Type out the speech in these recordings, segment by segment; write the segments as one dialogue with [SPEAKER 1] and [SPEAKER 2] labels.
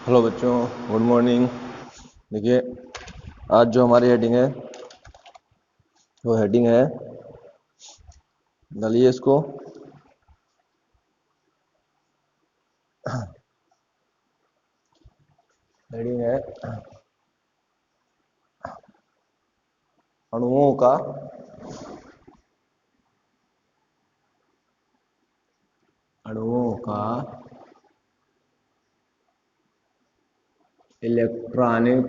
[SPEAKER 1] Hello बच्चों, good morning. देखिए, आज जो हमारी हेडिंग है वो हेडिंग है, डालिए इसको, हेडिंग है अणुओं का इलेक्ट्रॉनिक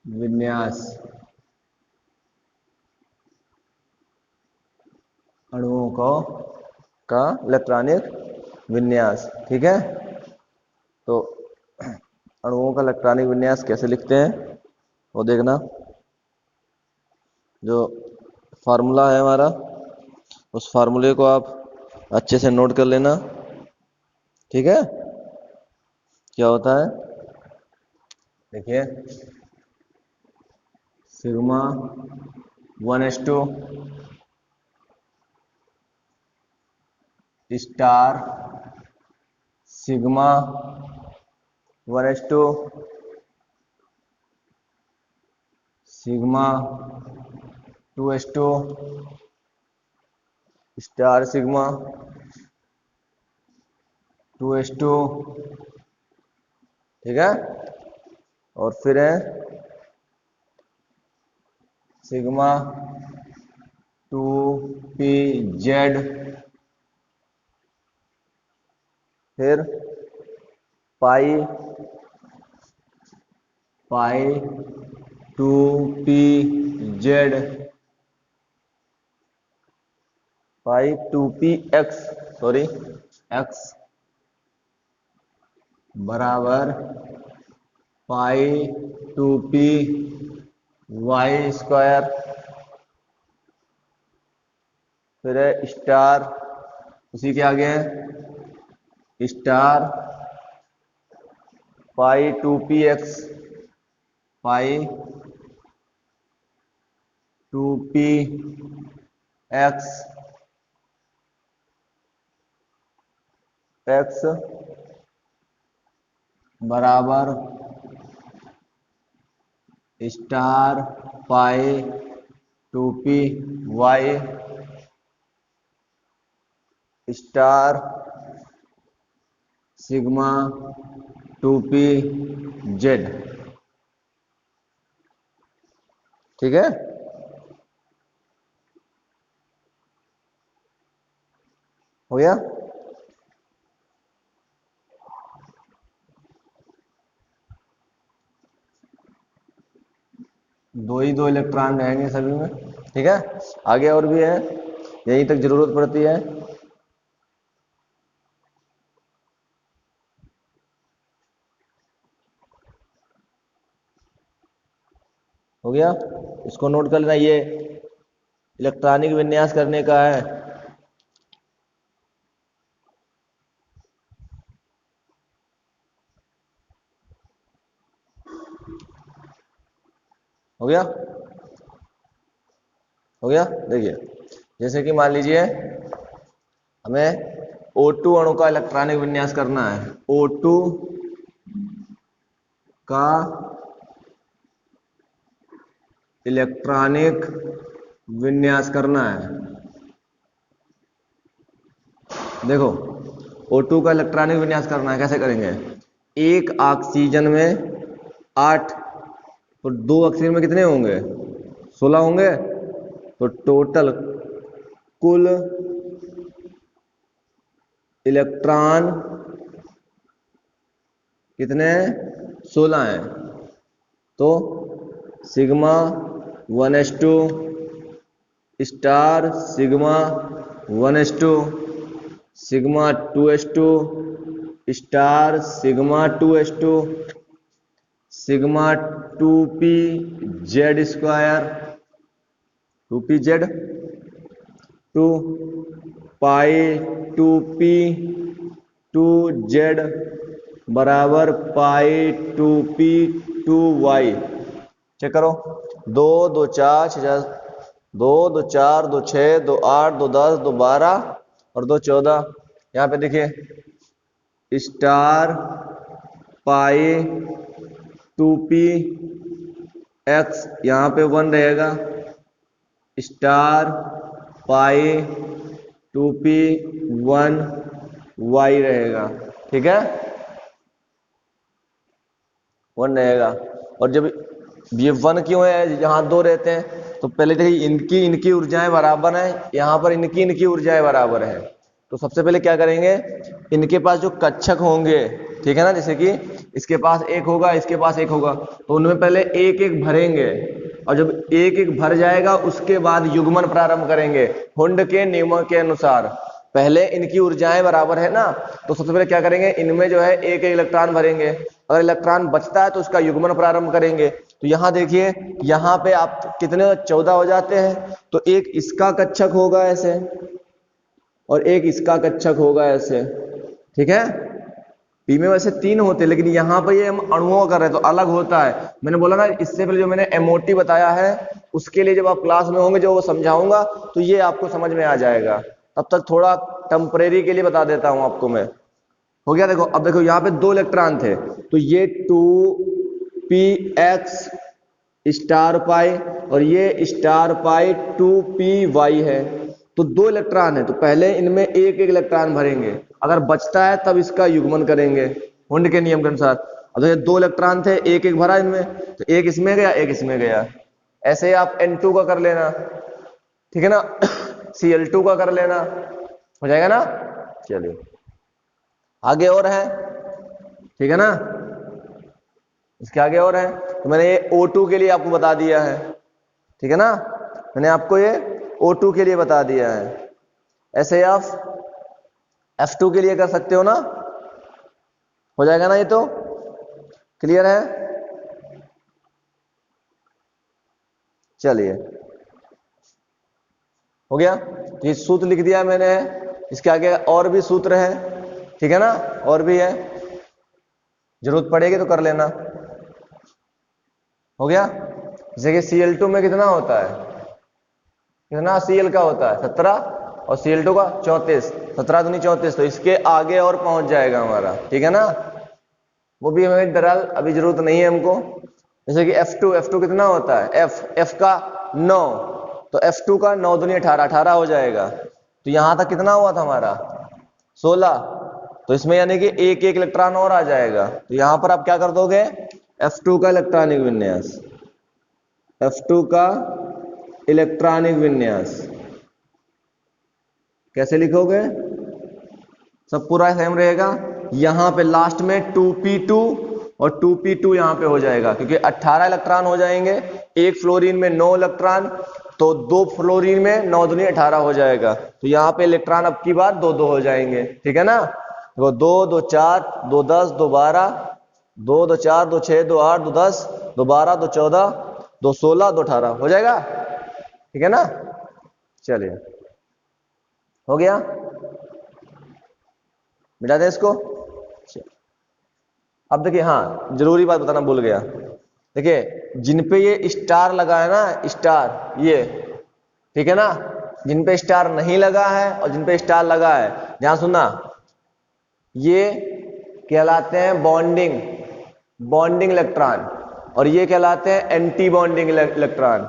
[SPEAKER 1] विन्यास। अणुओं का इलेक्ट्रॉनिक विन्यास, ठीक है। तो अणुओं का इलेक्ट्रॉनिक विन्यास कैसे लिखते हैं वो देखना। जो फार्मूला है हमारा, उस फार्मूले को आप अच्छे से नोट कर लेना, ठीक है। क्या होता है, देखिए, sigma 1:2 star sigma 1:2 sigma 2:2 star sigma 2:2, ठीक है। और फिर है सिग्मा 2pz, फिर पाई 2pz, पाई 2px, सॉरी x बराबर पाई 2p वाई स्क्वायर, फिर है स्टार, उसी के आगे है star pi 2px, pi 2px x बराबर star pi 2p y star sigma 2pz, ठीक है। हो गया। दो इलेक्ट्रॉन रहेंगे सभी में, ठीक है। आगे और भी है, यहीं तक जरूरत पड़ती है। हो गया, इसको नोट कर लेना, ये इलेक्ट्रॉनिक विन्यास करने का है। हो गया, हो गया। देखिए, जैसे कि मान लीजिए हमें O2 अणु का इलेक्ट्रॉनिक विन्यास करना है। O2 का इलेक्ट्रॉनिक विन्यास करना है। देखो, O2 का इलेक्ट्रॉनिक विन्यास करना है, कैसे करेंगे। एक ऑक्सीजन में 8, तो 2 ऑक्सीजन में कितने होंगे, 16 होंगे। तो टोटल कुल इलेक्ट्रॉन कितने हैं, 16 हैं। तो sigma 1:2 star sigma 1:2 sigma 2:2 star sigma 2:2 sigma 2pz square 2pz 2 पाई 2p 2z बराबर पाई 2p 2y। चेक करो, 2 2 4 6, 2 2 4 2 6 2 8 2 10 2 12 और 2 14। यहाँ पे देखिए स्टार पाई 2p x, यहाँ पे 1 रहेगा, स्टार पाई 2p 1 y रहेगा, ठीक है, 1 रहेगा। और जब ये 1 क्यों है, यहाँ 2 रहते हैं, तो पहले देखिए इनकी ऊर्जाएं बराबर हैं, यहाँ पर इनकी ऊर्जाएं बराबर हैं। तो सबसे पहले क्या करेंगे, इनके पास जो कक्षक होंगे, ठीक है ना, जैसे कि इसके पास 1 होगा, इसके पास 1 होगा, तो उनमें पहले 1 1 भरेंगे, और जब 1 1 भर जाएगा उसके बाद युग्मन प्रारंभ करेंगे हुंड के नियमों के अनुसार। पहले इनकी ऊर्जाएं बराबर है ना, तो सबसे पहले क्या करेंगे, इनमें जो है 1 1 इलेक्ट्रॉन भरेंगे, अगर इलेक्ट्रॉन बचता है तो उसका युग्मन प्रारंभ करेंगे। तो यहाँ देखिए, यहाँ पे आप कितने 14 हो जाते हैं, तो एक इसका कक्षक होगा ऐसे, और एक इसका कक्षक होगा ऐसे, ठीक है। पी में वैसे 3 होते, लेकिन यहाँ पर ये हम अणुओं का कर रहे हैं तो अलग होता है। मैंने बोला ना, इससे पहले जो मैंने एमओटी बताया है उसके लिए जब आप क्लास में होंगे जो वो समझाऊंगा तो ये आपको समझ में आ जाएगा। तब तक थोड़ा टेम्परेरी के लिए बता देता हूं आपको मैं। हो गया, देखो अब देखो यहाँ पे 2 इलेक्ट्रॉन थे, तो ये 2px स्टार पाई और ये स्टार पाई 2py है। तो 2 इलेक्ट्रॉन है, तो पहले इनमें 1 1 इलेक्ट्रॉन भरेंगे, अगर बचता है तब इसका युग्मन करेंगे हुंड के नियम के अनुसार। अब ये 2 इलेक्ट्रॉन थे, 1 1 भरा इनमें, तो 1 इसमें गया 1 इसमें गया। ऐसे ही आप N2 का कर लेना, ठीक है ना, Cl2 का कर लेना, हो जाएगा ना। चलिए आगे और है, ठीक है ना, इसके आगे और है। तो मैंने ये O2 के लिए आपको बता दिया है, ठीक है ना, मैंने आपको ये O2 के लिए बता दिया है। ऐसे ही आप F2 के लिए कर सकते हो ना, हो जाएगा ना, ये तो क्लियर है। चलिए हो गया, ये सूत्र लिख दिया मैंने, इसके आगे और भी सूत्र है, ठीक है ना, और भी है, जरूरत पड़ेगी तो कर लेना। हो गया, जैसे कि Cl2 में कितना होता है, कितना Cl का होता है 17 और Cl2 का 34, 17 दूनी 34, तो इसके आगे और पहुंच जाएगा हमारा, ठीक है ना। वो भी हमें दरअसल अभी जरूरत नहीं है हमको। जैसे कि F2 कितना होता है, F का 9, तो F2 का 9 दूनी 18, 18 हो जाएगा। तो यहां तक कितना हुआ था हमारा 16, तो इसमें यानी कि 1 1 इलेक्ट्रॉन और आ जाएगा। तो यहां पर आप क्या कर दोगे, F2 का इलेक्ट्रॉनिक विन्यास, F2 का इलेक्ट्रॉनिक विन्यास कैसे लिखोगे, सब पूरा सेम रहेगा। यहां पे लास्ट में 2p2 और 2p2 यहां पे हो जाएगा, क्योंकि 18 इलेक्ट्रॉन हो जाएंगे, एक फ्लोरीन में 9 इलेक्ट्रॉन, तो 2 फ्लोरीन में 9 दूनी 18 हो जाएगा। तो यहाँ पे इलेक्ट्रॉन अब की बार 2 2 हो जाएंगे, ठीक है ना। वो 2 2 4 2 10 2 12 2 2 4 2 6 2 8 2 10 2 12 2 14 2 16 2 18 हो जाएगा, ठीक है ना। चलिए हो गया, मिटा दे इसको। अब देखिए, हाँ जरूरी बात बताना भूल गया, देखिए जिन पे ये स्टार लगा है ना, स्टार ये, ठीक है ना, जिन पे स्टार नहीं लगा है और जिन पे स्टार लगा है, ध्यान सुनना, ये कहलाते हैं बॉन्डिंग इलेक्ट्रॉन, और ये कहलाते हैं एंटी बॉन्डिंग इलेक्ट्रॉन,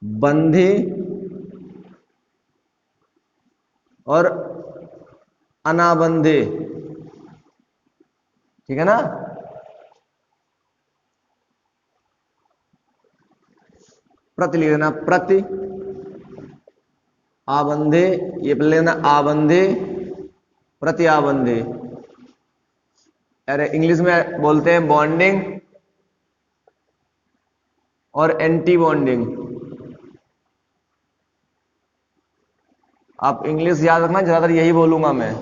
[SPEAKER 1] बंधी और अनाबंधी, ठीक है ना। प्रति लिख देना, प्रति आबंधी, ये लेना आबंधी प्रति आबंधी, अरे इंग्लिश में बोलते हैं बॉन्डिंग और एंटी बॉन्डिंग। आप इंग्लिश याद रखना, ज्यादातर यही बोलूंगा मैं,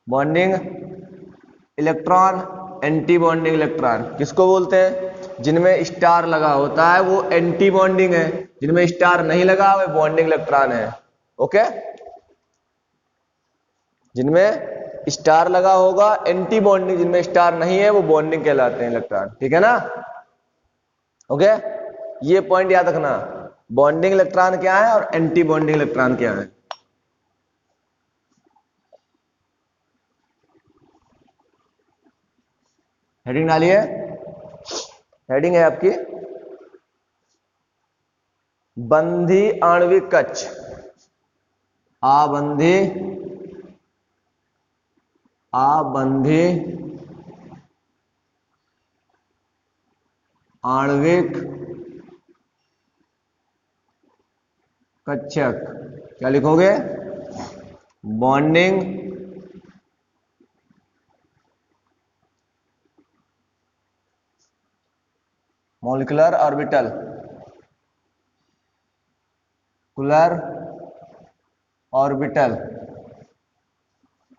[SPEAKER 1] bonding electron, anti bonding electron. किसको बोलते हैं, जिनमें स्टार लगा होता है वो एंटी बॉन्डिंग है, जिनमें स्टार नहीं लगा वो बॉन्डिंग इलेक्ट्रॉन है। ओके, जिनमें स्टार लगा होगा एंटी बॉन्डिंग, जिनमें स्टार नहीं है वो बॉन्डिंग कहलाते हैं इलेक्ट्रॉन, ठीक है ना। ओके, ये पॉइंट याद रखना, बॉन्डिंग इलेक्ट्रॉन क्या है और एंटी बॉन्डिंग इलेक्ट्रॉन क्या है। हेडिंग डालिए। हेडिंग है आपकी बंधी आणविक कक्ष। आबंधी आणविक कक्षक। क्या लिखोगे? बॉन्डिंग मॉलिक्यूलर ऑर्बिटल,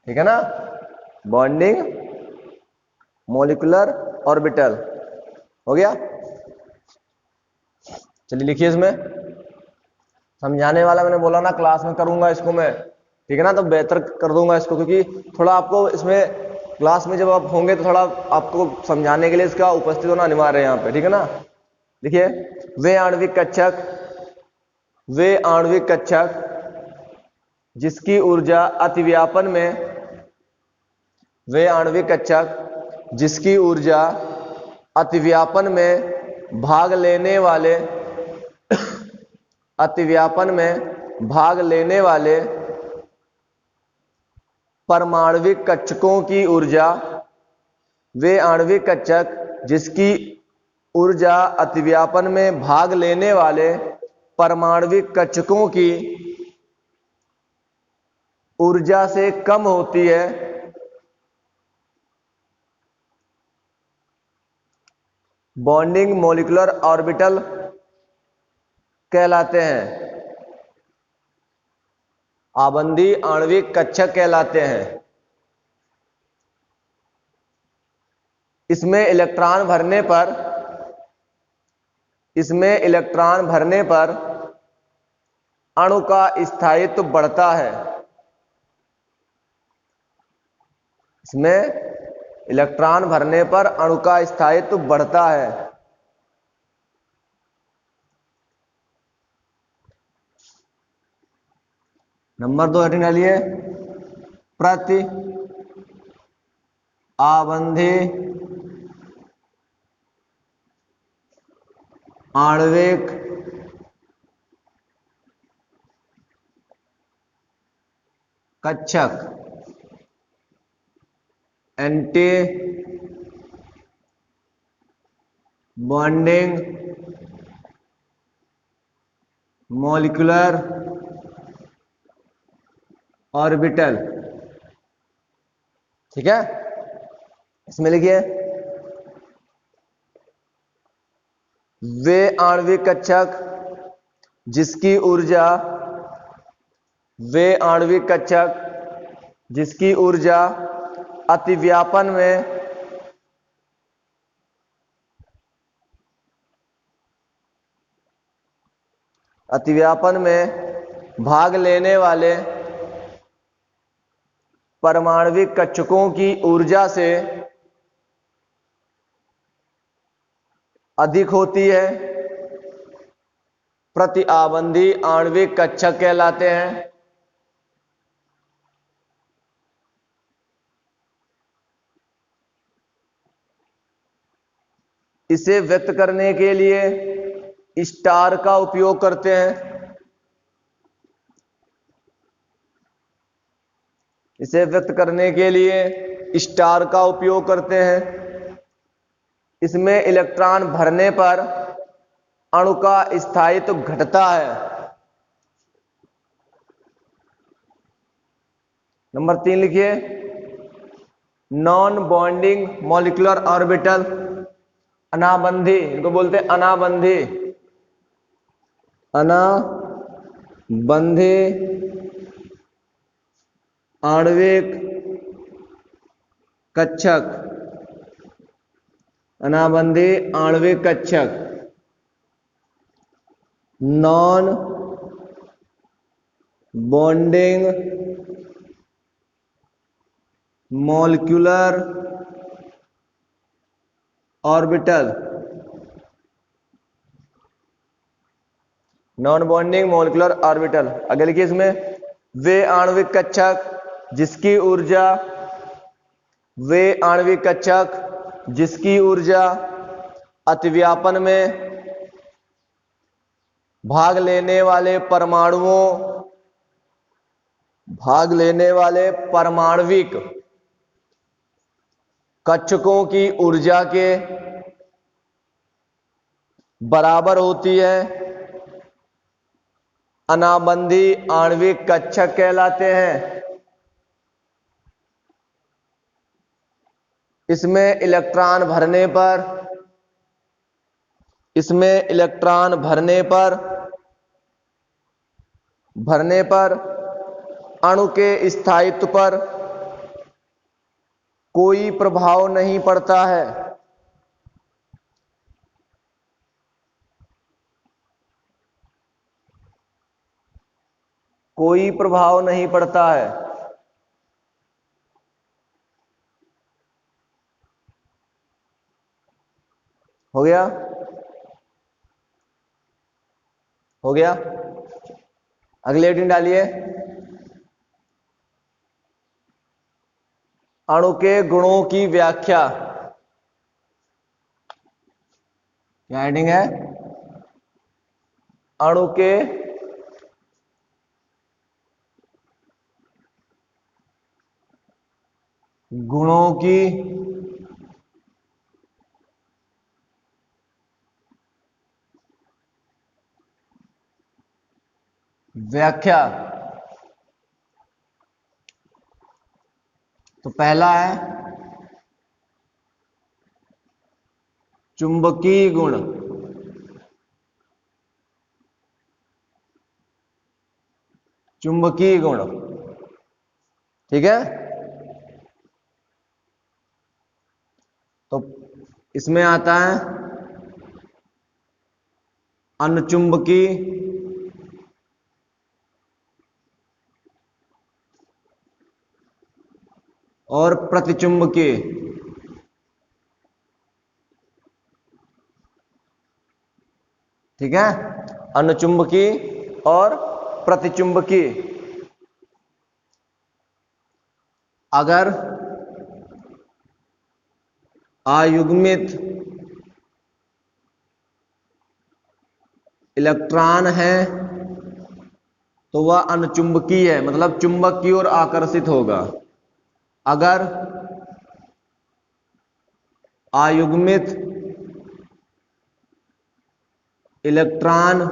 [SPEAKER 1] ठीक है ना? बॉन्डिंग मॉलिक्यूलर ऑर्बिटल हो गया। चलिए लिखिए। इसमें समझाने वाला मैंने बोला ना क्लास में करूंगा इसको मैं, ठीक है ना? तो बेहतर कर दूंगा इसको, क्योंकि थोड़ा आपको इसमें क्लास में जब आप होंगे तो थोड़ा आपको समझाने के लिए इसका उपस्थित होना अनिवार्य है यहाँ पे, ठीक है ना? देखिए, वे आणविक कक्षक जिसकी ऊर्जा अतिव्यापन में भाग लेने वाले परमाणविक कक्षकों की ऊर्जा, वे आणविक कक्षक जिसकी ऊर्जा अतिव्यापन में भाग लेने वाले परमाणविक कक्षकों की ऊर्जा से कम होती है, बॉन्डिंग मॉलिक्यूलर ऑर्बिटल कहलाते हैं। आबंधी आणविक कक्षक कहलाते हैं। इसमें इलेक्ट्रॉन भरने पर अणु का स्थायित्व बढ़ता है। इसमें इलेक्ट्रॉन भरने पर अणु का स्थायित्व बढ़ता है। नंबर 2 हेडिंग डालिए, प्रति आबंधी आणविक कक्षक एंटी बॉन्डिंग मॉलिक्यूलर ऑर्बिटल, ठीक है? इसमें लिखिए, वे आणविक कक्षक जिसकी ऊर्जा अतिव्यापन में भाग लेने वाले परमाणविक कक्षकों की ऊर्जा से अधिक होती है, प्रति आबंधी आणविक कक्षक कहलाते हैं। इसे व्यक्त करने के लिए स्टार का उपयोग करते हैं। इसमें इलेक्ट्रॉन भरने पर अणु का स्थायित्व घटता है। नंबर 3 लिखिए, नॉन बॉन्डिंग मॉलिक्यूलर ऑर्बिटल, अनाबंधी, इनको बोलते हैं अनाबंधी आणविक कक्षक, non bonding molecular orbital, non bonding molecular orbital. आगे लिखिए, इसमें वे आणविक कक्षक जिसकी ऊर्जा अतिव्यापन में भाग लेने वाले परमाणविक कक्षकों की ऊर्जा के बराबर होती है, अनाबंधी आणविक कक्षक कहलाते हैं। इसमें इलेक्ट्रॉन भरने पर अणु के स्थायित्व पर कोई प्रभाव नहीं पड़ता है। कोई प्रभाव नहीं पड़ता है। हो गया? हो गया? अगले हेडिंग डालिए, अणु के गुणों की व्याख्या। क्या हेडिंग है? अणु के गुणों की व्याख्या। तो पहला है चुंबकीय गुण। चुंबकीय गुण, ठीक है। तो इसमें आता है अनुचुंबकीय और प्रतिचुंबकीय। ठीक है, अनुचुंबकीय और प्रतिचुंबकीय। अगर आयुग्मित इलेक्ट्रॉन है तो वह अनुचुंबकीय है, मतलब चुंबक की ओर आकर्षित होगा। अगर आयुग्मित इलेक्ट्रॉन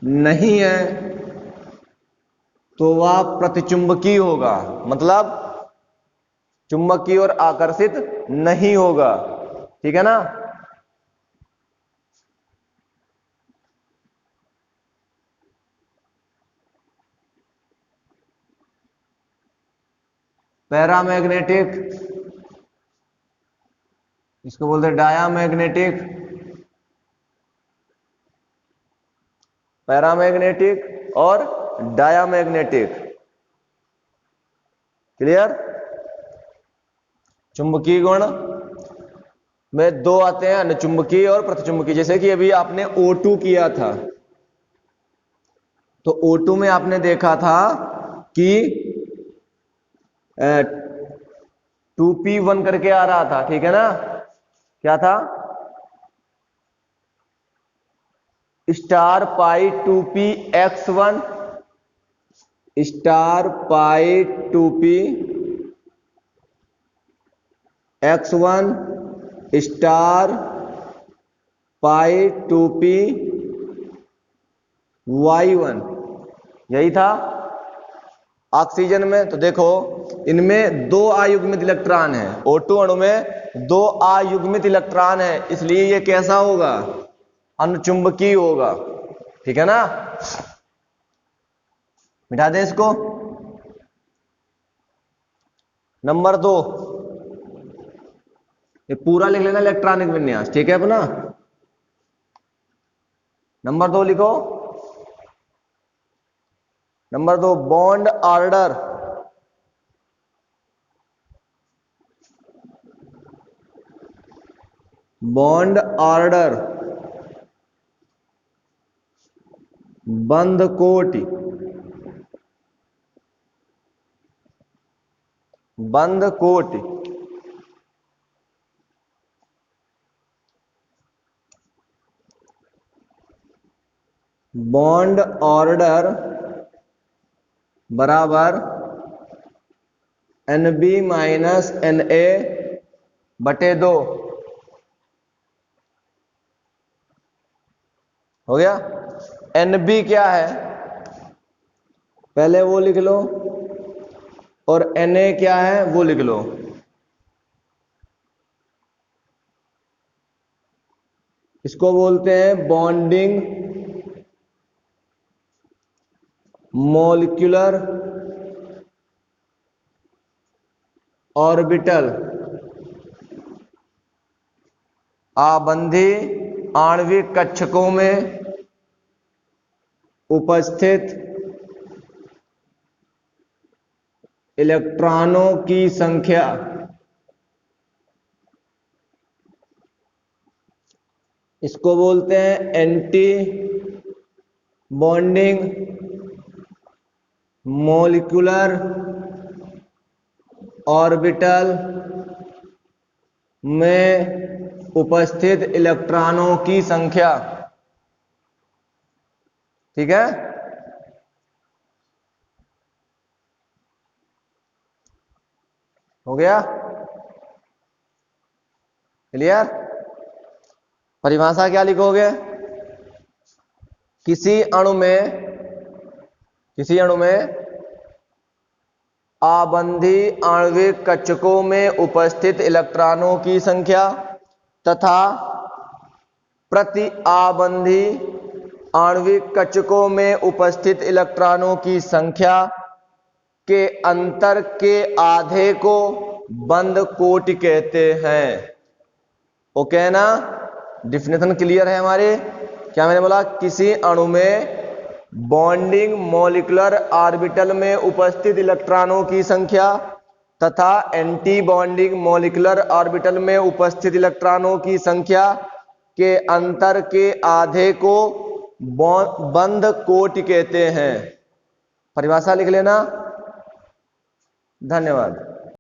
[SPEAKER 1] नहीं है तो वह प्रतिचुंबकीय होगा, मतलब चुंबक की ओर आकर्षित नहीं होगा। ठीक है ना? पैरामैग्नेटिक, इसको बोलते हैं डायामैग्नेटिक। पैरामैग्नेटिक और डायामैग्नेटिक, क्लियर? चुंबकीय गुण में दो आते हैं, अनुचुंबकीय और प्रतिचुंबकीय। जैसे कि अभी आपने O2 किया था, तो O2 में आपने देखा था कि 2p1 करके आ रहा था, ठीक है ना? क्या था? Star pi 2p x1 star pi 2p x1 star pi 2p y1, यही था ऑक्सीजन में। तो देखो इनमें दो अयुग्मित इलेक्ट्रॉन है, O2 अणु में दो अयुग्मित इलेक्ट्रॉन है, इसलिए ये कैसा होगा? अनुचुंबकीय होगा। ठीक है ना? मिटा दें इसको। नंबर 2, ये पूरा लिख लेना इलेक्ट्रॉनिक विन्यास, ठीक है अपना। नंबर 2 लिखो। Number 2, bond order. Bond order, बंध कोटि। बंध कोटि बॉन्ड ऑर्डर बराबर NB माइनस NA बटे 2 हो गया। NB क्या है पहले वो लिख लो, और Na क्या है वो लिख लो। इसको बोलते हैं बॉन्डिंग मॉलिक्यूलर ऑर्बिटल, आबंधी आणविक कक्षकों में उपस्थित इलेक्ट्रॉनों की संख्या इसको बोलते हैं एंटी बॉन्डिंग मॉलिक्यूलर ऑर्बिटल में उपस्थित इलेक्ट्रॉनों की संख्या। ठीक है, हो गया क्लियर। परिभाषा क्या लिखोगे, किसी अणु में आबंधी आणविक कक्षकों में उपस्थित इलेक्ट्रॉनों की संख्या तथा प्रति आबंधी आणविक कक्षकों में उपस्थित इलेक्ट्रॉनों की संख्या के अंतर के आधे को बंद कोटि कहते हैं। ओके ना, डिफिनेशन क्लियर है हमारे। क्या मैंने बोला, किसी अणु में बॉन्डिंग मॉलिक्यूलर ऑर्बिटल में उपस्थित इलेक्ट्रॉनों की संख्या तथा एंटी बॉन्डिंग मॉलिक्यूलर ऑर्बिटल में उपस्थित इलेक्ट्रॉनों की संख्या के अंतर के आधे को बंद कोटि कहते हैं। परिभाषा लिख लेना। धन्यवाद।